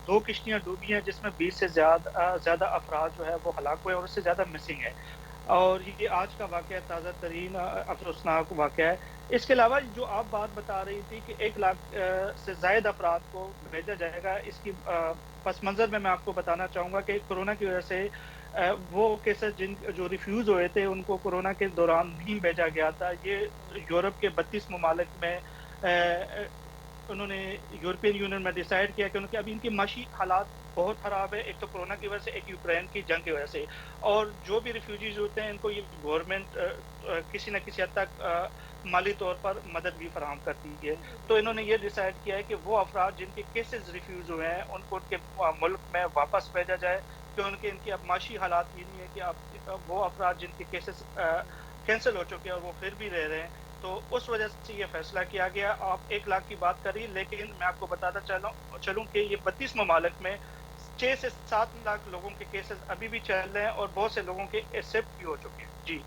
2 کشتیاں ڈوبی ہیں جس میں 20 سے زیادہ افراد جو ہے وہ ہلاک ہوئے اور اس سے زیادہ مسنگ ہے، اور یہ آج کا واقعہ تازہ ترین افسوسناک واقعہ ہے۔ اس کے علاوہ جو آپ بات بتا رہی تھی کہ 1 لاکھ سے زائد افراد کو بھیجا جائے گا، اس کی پس منظر میں آپ کو بتانا چاہوں گا کہ کورونا کی وجہ سے وہ کیسز جو ریفیوز ہوئے تھے ان کو کورونا کے دوران نہیں بھیجا گیا تھا۔ یہ یورپ کے 32 ممالک میں انہوں نے یورپین یونین میں ڈیسائیڈ کیا کہ ابھی ان کی معاشی حالات بہت خراب ہے، ایک تو کورونا کی وجہ سے، ایک یوکرین کی جنگ کی وجہ سے، اور جو بھی ریفیوجیز ہوتے ہیں ان کو یہ گورنمنٹ کسی نہ کسی حد تک مالی طور پر مدد بھی فراہم کرتی ہے۔ تو انہوں نے یہ ڈیسائیڈ کیا ہے کہ وہ افراد جن کے کیسز ریفیوز ہوئے ہیں ان کو ان کے ملک میں واپس بھیجا جائے، کہ ان کی اب معاشی حالات یہ نہیں ہے کہ اب وہ افراد جن کے کیسز کینسل ہو چکے ہیں اور وہ پھر بھی رہ رہے ہیں، تو اس وجہ سے یہ فیصلہ کیا گیا۔ آپ 1 لاکھ کی بات کری، لیکن میں آپ کو بتاتا چلوں کہ یہ 32 ممالک میں 6 سے 7 لاکھ لوگوں کے کیسز ابھی بھی چل رہے ہیں اور بہت سے لوگوں کے ایکسیپٹ بھی ہو چکے ہیں۔ جی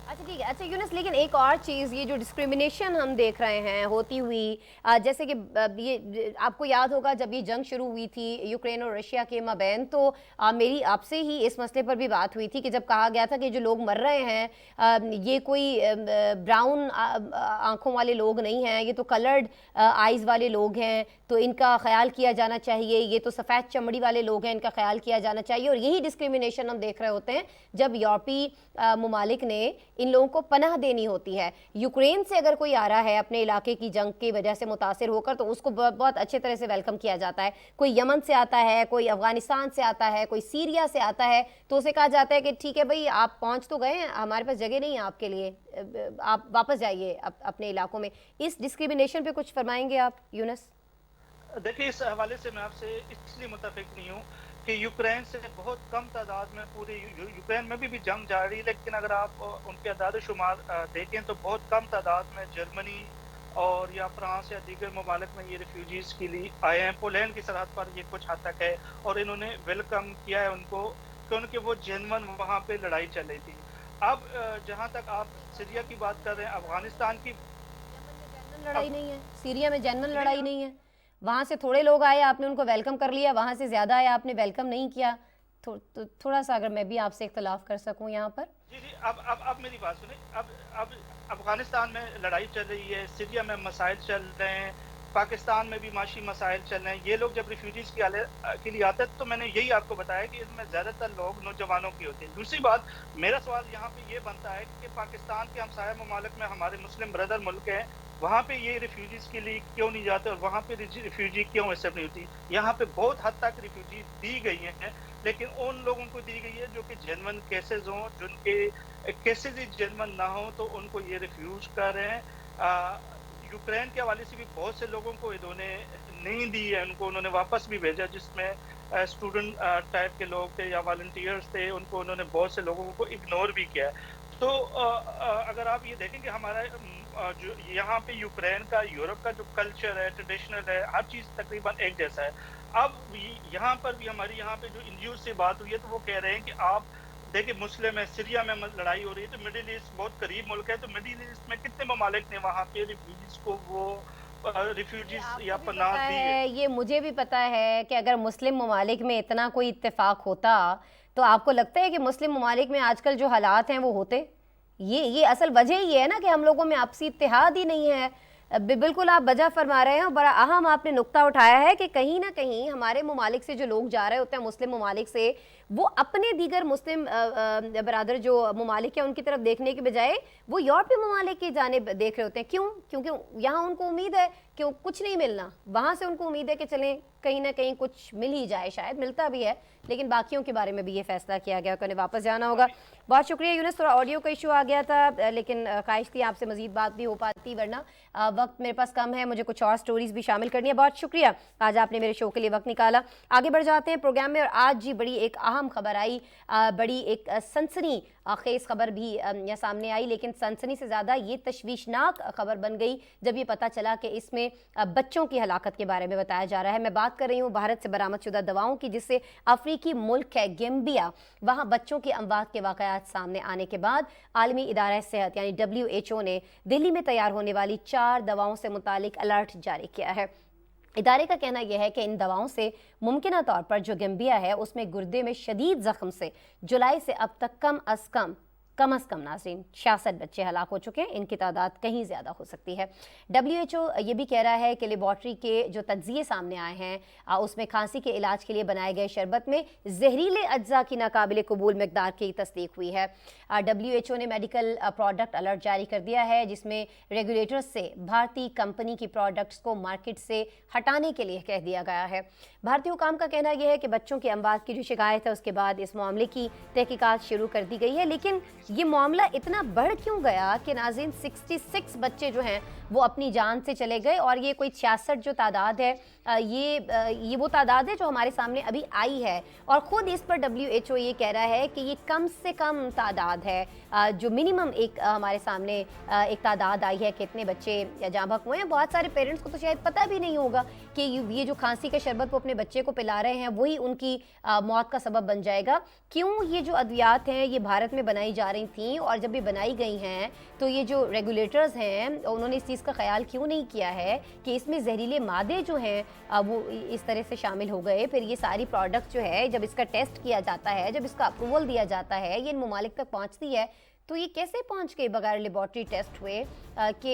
اچھا ٹھیک ہے۔ اچھا یونس، لیکن ایک اور چیز، یہ جو ڈسکریمنیشن ہم دیکھ رہے ہیں ہوتی ہوئی، جیسے کہ یہ آپ کو یاد ہوگا جب یہ جنگ شروع ہوئی تھی یوکرین اور رشیا کے مابین، تو میری آپ سے ہی اس مسئلے پر بھی بات ہوئی تھی کہ جب کہا گیا تھا کہ جو لوگ مر رہے ہیں یہ کوئی براؤن آنکھوں والے لوگ نہیں ہیں، یہ تو کلرڈ آئیز والے لوگ ہیں، تو ان کا خیال کیا جانا چاہیے، یہ تو سفید چمڑی والے لوگ ہیں، ان کا خیال کیا جانا چاہیے۔ اور یہی ڈسکریمنیشن ہم دیکھ رہے ہوتے ہیں جب یورپی ممالک نے ان لوگوں کو پناہ دینی ہوتی ہے۔ یوکرین سے اگر کوئی آ رہا ہے اپنے علاقے کی جنگ کی وجہ سے متاثر ہو کر، تو اس کو بہت اچھے طرح سے ویلکم کیا جاتا ہے۔ کوئی یمن سے آتا ہے، کوئی افغانستان سے آتا ہے، کوئی سیریا سے آتا ہے، تو اسے کہا جاتا ہے کہ ٹھیک ہے بھائی آپ پہنچ تو گئے ہیں، ہمارے پاس جگہ نہیں ہے آپ کے لیے، آپ واپس جائیے اپنے علاقوں میں۔ اس ڈسکریمنیشن پہ کچھ فرمائیں گے آپ یونس؟ دیکھیں اس حوالے سے میں آپ سے اس لیے متفق نہیں ہوں کہ یوکرین سے بہت کم تعداد میں، پورے یوکرین میں بھی جنگ جاری ہے، لیکن اگر آپ ان کے اعداد و شمار دیکھیں تو بہت کم تعداد میں جرمنی اور یا فرانس یا دیگر ممالک میں یہ ریفیوجیز کے لیے آئے ہیں۔ پولینڈ کی سرحد پر یہ کچھ حد تک ہے، اور انہوں نے ویلکم کیا ہے ان کو، کیونکہ وہ جینون وہاں پہ لڑائی چل رہی تھی۔ اب جہاں تک آپ سیریا کی بات کر رہے ہیں، افغانستان کی لڑائی نہیں ہے، سیریا میں جنرل لڑائی نہیں ہے، وہاں سے تھوڑے لوگ آئے آپ نے ان کو ویلکم کر لیا، وہاں سے زیادہ آئے آپ نے ویلکم نہیں کیا، थोड़ा सा अगर मैं भी आपसे इख्तलाफ कर सकूं यहाँ पर। जी जी, अब मेरी बात सुनिए। अब अफगानिस्तान में लड़ाई चल रही है, सीरिया में मसाइल चल रहे हैं, पाकिस्तान में भी माशी मसाइल चल रहे हैं। ये लोग जब रिफ्यूजीज़ के लिए आते हैं तो मैंने यही आपको बताया कि इसमें ज़्यादातर लोग नौजवानों की होते हैं। दूसरी बात, मेरा सवाल यहाँ पे ये बनता है कि पाकिस्तान के हमसाया ममालिक में हमारे मुस्लिम ब्रदर मुल्क हैं, वहाँ पे ये रिफ्यूजीज़ के लिए क्यों नहीं जाते और वहाँ पे रिफ्यूजी क्यों एक्सेप्ट नहीं होती? यहाँ पे बहुत हद तक रिफ्यूजी दी गई हैं, लेकिन उन लोगों को दी गई है जो कि जेन्युइन केसेस हों, जिनके केसेस ही जेन्युइन ना हो तो उनको ये रिफ्यूज कर रहे हैं। यूक्रेन के हवाले से भी बहुत से लोगों को इन्होंने नहीं दी है, उनको उन्होंने वापस भी भेजा, जिसमें स्टूडेंट टाइप के लोग थे या वॉलंटियर्स थे, उनको उन्होंने बहुत से लोगों को इग्नोर भी किया। तो अगर आप ये देखें कि हमारा जो यहाँ पे यूक्रेन का, यूरोप का जो कल्चर है, ट्रेडिशनल है, हर चीज़ तकरीबन एक जैसा है। अब यहाँ पर भी हमारी यहाँ पे जो एनजीओ से बात हुई है तो वो कह रहे हैं कि आप देखिए मुस्लिम है, सीरिया में लड़ाई हो रही है, तो मिडिल ईस्ट बहुत करीब मुल्क है, तो मिडिल ईस्ट में कितने ममालिक ने वहाँ पे रिफ्यूजीज को वो रिफ्यूजीज या पनाह दी है। ये मुझे भी पता है कि अगर मुस्लिम ममालिक में इतना कोई इत्तेफाक होता तो आपको लगता है कि मुस्लिम ममालिक में आजकल जो हालात हैं वो होते? ये असल वजह ये है ना कि हम लोगों में आपसी इत्तेहाद ही नहीं है। बिल्कुल आप वजह फरमा रहे हैं और बड़ा अहम आपने नुक्ता उठाया है कि कहीं ना कहीं हमारे ममालिक से जो लोग जा रहे होते हैं, मुस्लिम ममालिक से, वो अपने दीगर मुस्लिम बरादर जो ममालिक हैं उनकी तरफ देखने के बजाय वो यूरोपीय ममालिक की जानिब देख रहे होते हैं। क्यों? क्योंकि यहाँ उनको उम्मीद है कि कुछ नहीं मिलना, वहाँ से उनको उम्मीद है कि चलें कहीं ना कहीं कुछ मिल ही जाए, शायद मिलता भी है, लेकिन बाकियों के बारे में भी ये फैसला किया गया कि उन्हें वापस जाना होगा। बहुत शुक्रिया यूनुस, थोड़ा ऑडियो का इशू आ गया था, लेकिन ख्वाहिश थी आपसे मजीद बात भी हो पाती, वरना वक्त मेरे पास कम है, मुझे कुछ और स्टोरीज भी शामिल करनी है। बहुत शुक्रिया आज आपने मेरे शो के लिए वक्त निकाला। आगे बढ़ जाते हैं प्रोग्राम में, और आज जी बड़ी एक अहम खबर आई, बड़ी एक सनसनी खेज खबर भी यहाँ सामने आई, लेकिन सनसनी से ज़्यादा ये तशवीशनाक खबर बन गई जब ये पता चला कि इसमें बच्चों की हलाकत के बारे में बताया जा रहा है। मैं बात कर रही हूँ भारत से बरामदशुदा दवाओं की, जिससे अफ्रीकी मुल्क है गैम्बिया, वहाँ बच्चों की अमवात के वाक़यात सामने आने के बाद आलमी इदारा सेहत यानी WHO ने दिल्ली में तैयार होने वाली 4 दवाओं से मुतालिक अलर्ट जारी किया है। इदारे का कहना यह है कि इन दवाओं से मुमकिन तौर पर जो गैम्बिया है उसमें गुर्दे में शदीद जख्म से जुलाई से अब तक कम अज़ कम नाज़रीन 66 बच्चे हलाक हो चुके हैं। इनकी तादाद कहीं ज़्यादा हो सकती है। WHO ये भी कह रहा है कि लेबॉर्ट्री के जो तज्ज़िये सामने आए हैं उसमें खांसी के इलाज के लिए बनाए गए शरबत में जहरीले अज्जा की नाकाबिले कबूल मकदार की तस्दीक हुई है। WHO ने मेडिकल प्रोडक्ट अलर्ट जारी कर दिया है, जिसमें रेगुलेटर्स से भारतीय कंपनी की प्रोडक्ट्स को मार्केट से हटाने के लिए कह दिया गया है। भारतीय हुकाम का कहना यह है कि बच्चों की अमवात की जो शिकायत है उसके बाद इस मामले की तहकीकात शुरू कर दी गई है, लेकिन ये मामला इतना बढ़ क्यों गया कि नाज़रीन 66 बच्चे जो हैं वो अपनी जान से चले गए, और ये कोई 66 जो तादाद है ये वो तादाद है जो हमारे सामने अभी आई है, और ख़ुद इस पर WHO ये कह रहा है कि ये कम से कम तादाद है जो मिनिमम एक हमारे सामने एक तादाद आई है कि इतने बच्चे जाँ बहक हुए हैं। बहुत सारे पेरेंट्स को तो शायद पता भी नहीं होगा कि ये जो खांसी के शरबत वो अपने बच्चे को पिला रहे हैं वही उनकी मौत का सबब बन जाएगा। क्यों ये जो अद्वियात हैं ये भारत में बनाई जा रही थी, और जब भी बनाई गई हैं तो ये जो रेगुलेटर्स हैं उन्होंने इस चीज़ का ख्याल क्यों नहीं किया है कि इसमें जहरीले मादे जो हैं वो इस तरह से शामिल हो गए। फिर ये सारी प्रोडक्ट जो है जब इसका टेस्ट किया जाता है, जब इसका अप्रूवल दिया जाता है, ये इन ममालिक तक पहुँचती है, तो ये कैसे पहुंच गए बगैर लेबॉर्ट्री टेस्ट हुए कि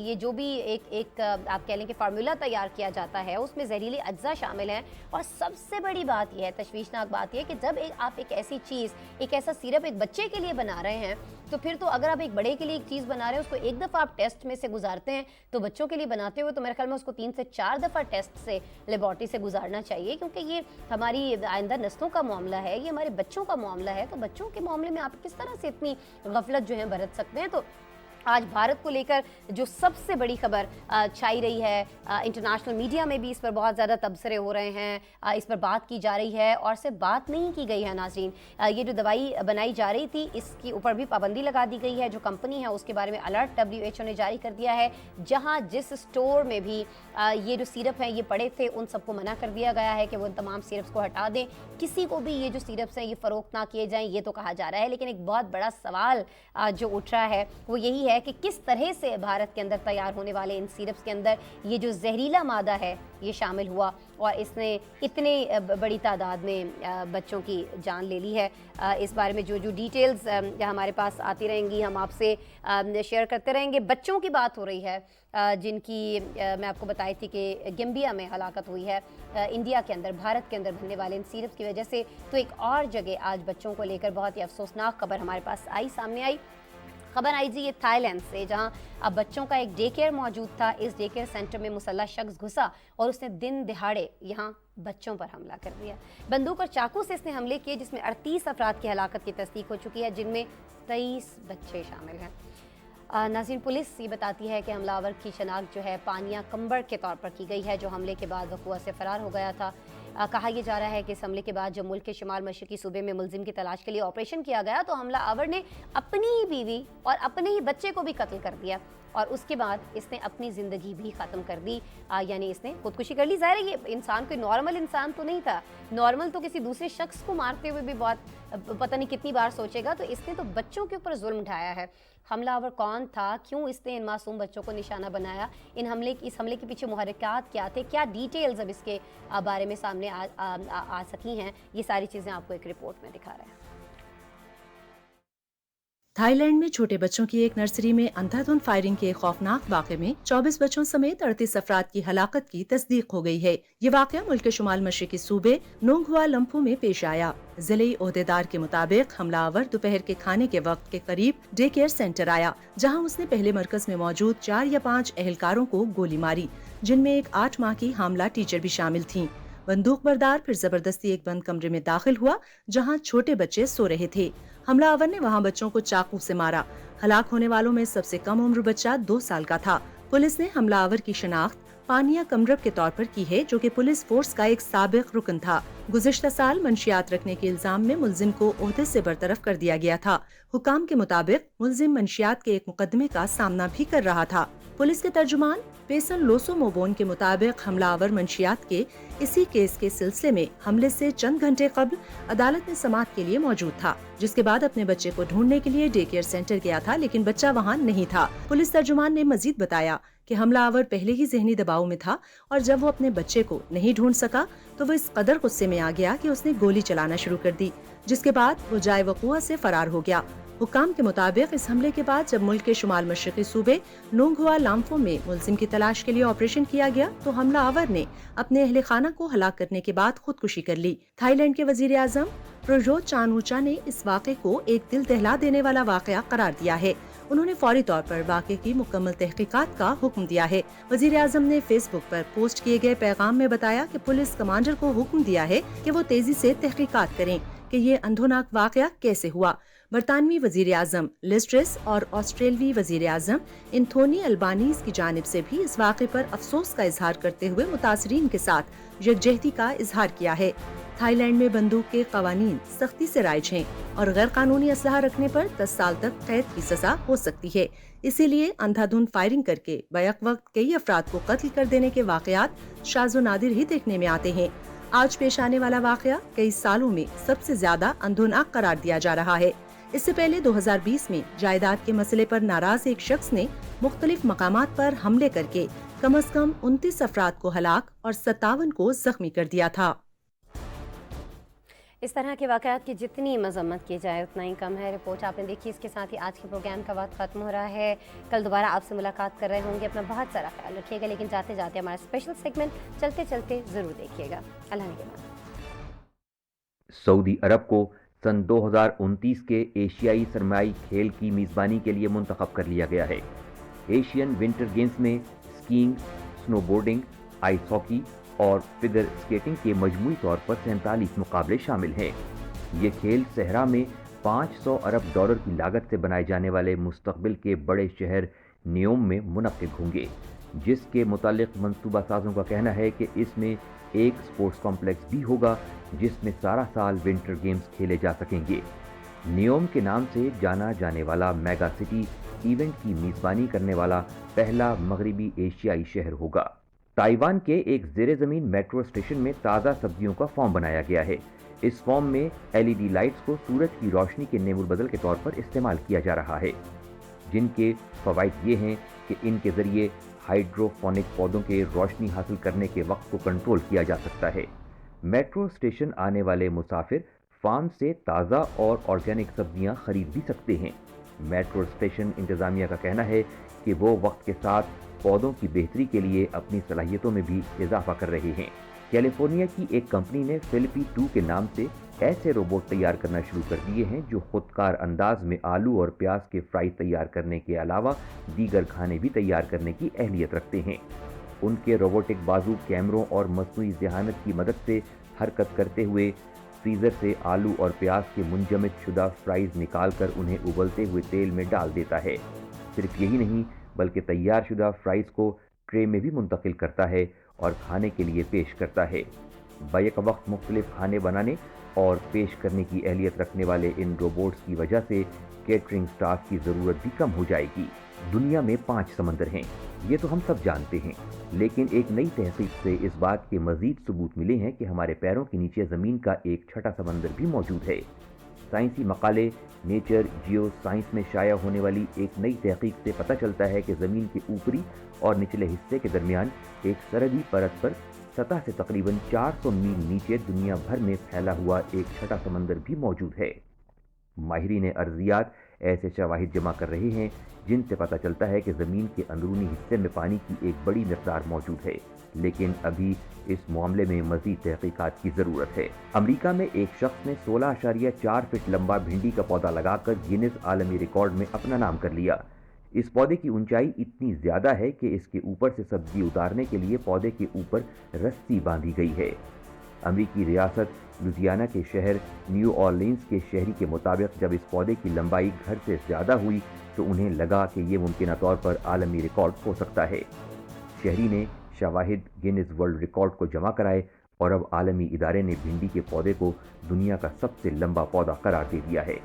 ये जो भी एक आप कह लें कि फार्मूला तैयार किया जाता है उसमें जहरीले अज्जा शामिल हैं। और सबसे बड़ी बात यह है, तशवीशनाक बात यह है कि जब आप एक ऐसी चीज़, एक ऐसा सिरप एक बच्चे के लिए बना रहे हैं, तो फिर तो अगर आप एक बड़े के लिए एक चीज़ बना रहे हैं उसको एक दफ़ा आप टेस्ट में से गुजारते हैं, तो बच्चों के लिए बनाते हुए तो मेरे ख्याल में उसको 3 से 4 दफ़ा टेस्ट से लेबॉर्ट्री से गुजारना चाहिए, क्योंकि ये हमारी आइंदा नस्लों का मामला है, ये हमारे बच्चों का मामला है। तो बच्चों के मामले में आप किस तरह से इतनी गफलत जो है बरत सकते हैं। तो आज भारत को लेकर जो सबसे बड़ी खबर छाई रही है, इंटरनेशनल मीडिया में भी इस पर बहुत ज़्यादा तबसरे हो रहे हैं, इस पर बात की जा रही है, और सिर्फ बात नहीं की गई है नाज़रीन, ये जो दवाई बनाई जा रही थी इसके ऊपर भी पाबंदी लगा दी गई है। जो कंपनी है उसके बारे में अलर्ट WHO ने जारी कर दिया है। जहाँ जिस स्टोर में भी ये जो सिरप हैं ये पड़े थे उन सबको मना कर दिया गया है कि वो तमाम सिरप्स को हटा दें, किसी को भी ये जो सिरप्स हैं ये फ़रोख्त ना किए जाएँ, ये तो कहा जा रहा है। लेकिन एक बहुत बड़ा सवाल जो उठ रहा है वो यही है ہے کہ کس طرح سے بھارت کے اندر تیار ہونے والے ان سیرپس کے اندر یہ جو زہریلا مادہ ہے یہ شامل ہوا اور اس نے اتنے بڑی تعداد میں بچوں کی جان لے لی ہے. اس بارے میں جو ڈیٹیلز ہمارے پاس آتی رہیں گی ہم آپ سے شیئر کرتے رہیں گے. بچوں کی بات ہو رہی ہے جن کی میں آپ کو بتائی تھی کہ گیمبیا میں ہلاکت ہوئی ہے انڈیا کے اندر بھارت کے اندر بننے والے ان سیرپس کی وجہ سے. تو ایک اور جگہ آج بچوں کو لے کر بہت ہی افسوسناک خبر ہمارے پاس سامنے آئی. خبر آئی جی یہ تھائی لینڈ سے، جہاں اب بچوں کا ایک ڈے کیئر موجود تھا. اس ڈے کیئر سینٹر میں مسلح شخص گھسا اور اس نے دن دہاڑے یہاں بچوں پر حملہ کر دیا. بندوق اور چاقو سے اس نے حملے کیے جس میں 38 افراد کی ہلاکت کی تصدیق ہو چکی ہے جن میں 23 بچے شامل ہیں. ناظرین پولیس یہ بتاتی ہے کہ حملہ آور کی شناخت جو ہے پانیا کمبر کے طور پر کی گئی ہے جو حملے کے بعد وقوع سے فرار ہو گیا تھا. کہا یہ جا رہا ہے کہ اس حملے کے بعد جب ملک کے شمال مشرقی صوبے میں ملزم کی تلاش کے لیے آپریشن کیا گیا تو حملہ آور نے اپنی ہی بیوی اور اپنے ہی بچے کو بھی قتل کر دیا اور اس کے بعد اس نے اپنی زندگی بھی ختم کر دی. یعنی اس نے خودکشی کر لی. ظاہر ہے یہ انسان کوئی نارمل انسان تو نہیں تھا. نارمل تو کسی دوسرے شخص کو مارتے ہوئے بھی بہت پتہ نہیں کتنی بار سوچے گا. تو اس نے تو بچوں کے اوپر ظلم ڈھایا ہے. حملہ آور کون تھا، کیوں اس نے ان معصوم بچوں کو نشانہ بنایا، اس حملے کے پیچھے محرکات کیا تھے، کیا ڈیٹیلز اب اس کے بارے میں سامنے آ سکی ہیں، یہ ساری چیزیں آپ کو ایک رپورٹ میں دکھا رہے ہیں. تھائی لینڈ میں چھوٹے بچوں کی ایک نرسری میں اندھا دھند فائرنگ کے واقعے واقعے میں 24 بچوں سمیت 38 افراد کی ہلاکت کی تصدیق ہو گئی ہے. یہ واقعہ ملک کے شمال مشرقی صوبے نونگوا لمپھو میں پیش آیا. ضلعی عہدیدار کے مطابق حملہ آور دوپہر کے کھانے کے وقت کے قریب ڈے کیئر سینٹر آیا جہاں اس نے پہلے مرکز میں موجود 4 یا 5 اہلکاروں کو گولی ماری جن میں ایک 8 ماہ کی حاملہ ٹیچر بھی شامل تھیں. بندوق بردار پھر زبردستی ایک بند کمرے میں داخل ہوا جہاں چھوٹے بچے سو رہے تھے. حملہ آور نے وہاں بچوں کو چاقو سے مارا. ہلاک ہونے والوں میں سب سے کم عمر بچہ 2 سال کا تھا. پولیس نے حملہ آور کی شناخت پانیا کمرب کے طور پر کی ہے جو کہ پولیس فورس کا ایک سابق رکن تھا. گزشتہ سال منشیات رکھنے کے الزام میں ملزم کو عہدے سے برطرف کر دیا گیا تھا. حکام کے مطابق ملزم منشیات کے ایک مقدمے کا سامنا بھی کر رہا تھا. پولیس کے ترجمان پیسن لوسو موبون کے مطابق حملہ آور منشیات کے اسی کیس کے سلسلے میں حملے سے چند گھنٹے قبل عدالت میں سماعت کے لیے موجود تھا جس کے بعد اپنے بچے کو ڈھونڈنے کے لیے ڈے کیئر سینٹر گیا تھا لیکن بچہ وہاں نہیں تھا. پولیس ترجمان نے مزید بتایا کہ حملہ آور پہلے ہی ذہنی دباؤ میں تھا اور جب وہ اپنے بچے کو نہیں ڈھونڈ سکا تو وہ اس قدر غصے میں آ گیا کہ اس نے گولی چلانا شروع کر دی جس کے بعد وہ جائے وقوع سے فرار ہو گیا. حکام کے مطابق اس حملے کے بعد جب ملک کے شمال مشرقی صوبے نونگوا لامفو میں ملزم کی تلاش کے لیے آپریشن کیا گیا تو حملہ آور نے اپنے اہل خانہ کو ہلاک کرنے کے بعد خودکشی کر لی. تھائی لینڈ کے وزیر اعظم پروجوت چان اوچا نے اس واقعے کو ایک دل دہلا دینے والا واقعہ قرار دیا ہے. انہوں نے فوری طور پر واقعے کی مکمل تحقیقات کا حکم دیا ہے. وزیر اعظم نے فیس بک پر پوسٹ کیے گئے پیغام میں بتایا کہ پولیس کمانڈر کو حکم دیا ہے کہ وہ تیزی سے تحقیقات کریں کہ یہ اندھوناک واقعہ کیسے ہوا. برطانوی وزیر اعظم لیز ٹرس اور آسٹریلوی وزیر اعظم انتھونی البانیز کی جانب سے بھی اس واقعے پر افسوس کا اظہار کرتے ہوئے متاثرین کے ساتھ یکجہتی کا اظہار کیا ہے. تھائی لینڈ میں بندوق کے قوانین سختی سے رائج ہیں اور غیر قانونی اسلحہ رکھنے پر 10 سال تک قید کی سزا ہو سکتی ہے. اسی لیے اندھا دھند فائرنگ کر کے بیک وقت کئی افراد کو قتل کر دینے کے واقعات شاذ و نادر ہی دیکھنے میں آتے ہیں. آج پیش آنے والا واقعہ کئی سالوں میں سب سے زیادہ اندھوناک قرار دیا جا رہا ہے. اس سے پہلے 2020 میں جائیداد کے مسئلے پر ناراض ایک شخص نے مختلف مقامات پر حملے کر کے کم از کم 29 افراد کو ہلاک اور 57 کو زخمی کر دیا تھا. اس طرح کے واقعات کی جتنی مذمت کی جائے اتنا ہی کم ہے. رپورٹ آپ نے دیکھی. اس کے ساتھ ہی آج کے پروگرام کا وقت ختم ہو رہا ہے. کل دوبارہ آپ سے ملاقات کر رہے ہوں گے. اپنا بہت سارا خیال رکھیے گا لیکن جاتے جاتے ہمارا اسپیشل سیگمنٹ چلتے چلتے ضرور دیکھیے گا. اللہ نگہبان. سعودی عرب کو سن 2029 کے ایشیائی سرمائی کھیل کی میزبانی کے لیے منتخب کر لیا گیا ہے. ایشین ونٹر گیمز میں اسکیئنگ، سنو بورڈنگ، آئس ہاکی اور فگر اسکیٹنگ کے مجموعی طور پر 47 مقابلے شامل ہیں. یہ کھیل صحرا میں $500 ارب کی لاگت سے بنائے جانے والے مستقبل کے بڑے شہر نیوم میں منعقد ہوں گے، جس کے متعلق منصوبہ سازوں کا کہنا ہے کہ اس میں ایک اسپورٹس کمپلیکس بھی ہوگا جس میں سارا سال ونٹر گیمز کھیلے جا سکیں گے. نیوم کے نام سے جانا جانے والا میگا سٹی ایونٹ کی میزبانی کرنے والا پہلا مغربی ایشیائی شہر ہوگا. تائیوان کے ایک زیر زمین میٹرو اسٹیشن میں تازہ سبزیوں کا فارم بنایا گیا ہے. اس فارم میں LED لائٹس کو سورج کی روشنی کے نیم البدل کے طور پر استعمال کیا جا رہا ہے. جن کے فوائد یہ ہیں کہ ان کے ذریعے ہائیڈروفونک پودوں کے روشنی حاصل کرنے کے وقت کو کنٹرول کیا جا سکتا ہے۔ میٹرو اسٹیشن آنے والے مسافر فارم سے تازہ اور آرگینک سبزیاں خرید بھی سکتے ہیں۔ میٹرو اسٹیشن انتظامیہ کا کہنا ہے کہ وہ وقت کے ساتھ پودوں کی بہتری کے لیے اپنی صلاحیتوں میں بھی اضافہ کر رہے ہیں۔ کیلیفورنیا کی ایک کمپنی نے فلپی 2 کے نام سے ایسے روبوٹ تیار کرنا شروع کر دیے ہیں جو خودکار انداز میں آلو اور پیاز کے فرائی تیار کرنے کے علاوہ دیگر کھانے بھی تیار کرنے کی اہلیت رکھتے ہیں۔ ان کے روبوٹک بازو کیمروں اور مصنوعی ذہانت کی مدد سے حرکت کرتے ہوئے فریزر سے آلو اور پیاز کے منجمد شدہ فرائز نکال کر انہیں ابلتے ہوئے تیل میں ڈال دیتا ہے۔ صرف یہی نہیں بلکہ تیار شدہ فرائز کو ٹرے میں بھی منتقل کرتا ہے اور کھانے کے لیے پیش کرتا ہے۔ بیک وقت مختلف کھانے بنانے اور پیش کرنے کی اہلیت رکھنے والے ان روبوٹس کی وجہ سے کیٹرنگ سٹاف کی ضرورت بھی کم ہو جائے گی۔ دنیا میں 5 سمندر ہیں، یہ تو ہم سب جانتے ہیں، لیکن ایک نئی تحقیق سے اس بات کے مزید ثبوت ملے ہیں کہ ہمارے پیروں کے نیچے زمین کا ایک چھٹا سمندر بھی موجود ہے۔ سائنسی مقالے نیچر جیو سائنس میں شائع ہونے والی ایک نئی تحقیق سے پتہ چلتا ہے کہ زمین کے اوپری اور نچلے حصے کے درمیان ایک سرحدی پرت پر سطح سے تقریباً 400 میل نیچے دنیا بھر میں پھیلا ہوا ایک چھٹا سمندر بھی موجود ہے۔ ماہرین ارضیات ایسے شواہد جمع کر رہے ہیں جن سے پتہ چلتا ہے کہ زمین کے اندرونی حصے میں پانی کی ایک بڑی مقدار موجود ہے، لیکن ابھی اس معاملے میں مزید تحقیقات کی ضرورت ہے۔ امریکہ میں ایک شخص نے 16.4 فٹ لمبا بھنڈی کا پودا لگا کر گینز عالمی ریکارڈ میں اپنا نام کر لیا۔ اس پودے کی اونچائی اتنی زیادہ ہے کہ اس کے اوپر سے سبزی اتارنے کے لیے پودے کے اوپر رسی باندھی گئی ہے۔ امریکی ریاست لوزیانہ کے شہر نیو اورلینز کے شہری کے مطابق جب اس پودے کی لمبائی گھر سے زیادہ ہوئی تو انہیں لگا کہ یہ ممکنہ طور پر عالمی ریکارڈ ہو سکتا ہے۔ شہری نے شواہد گینز ورلڈ ریکارڈ کو جمع کرائے اور اب عالمی ادارے نے بھنڈی کے پودے کو دنیا کا سب سے لمبا پودا قرار دے دیا ہے۔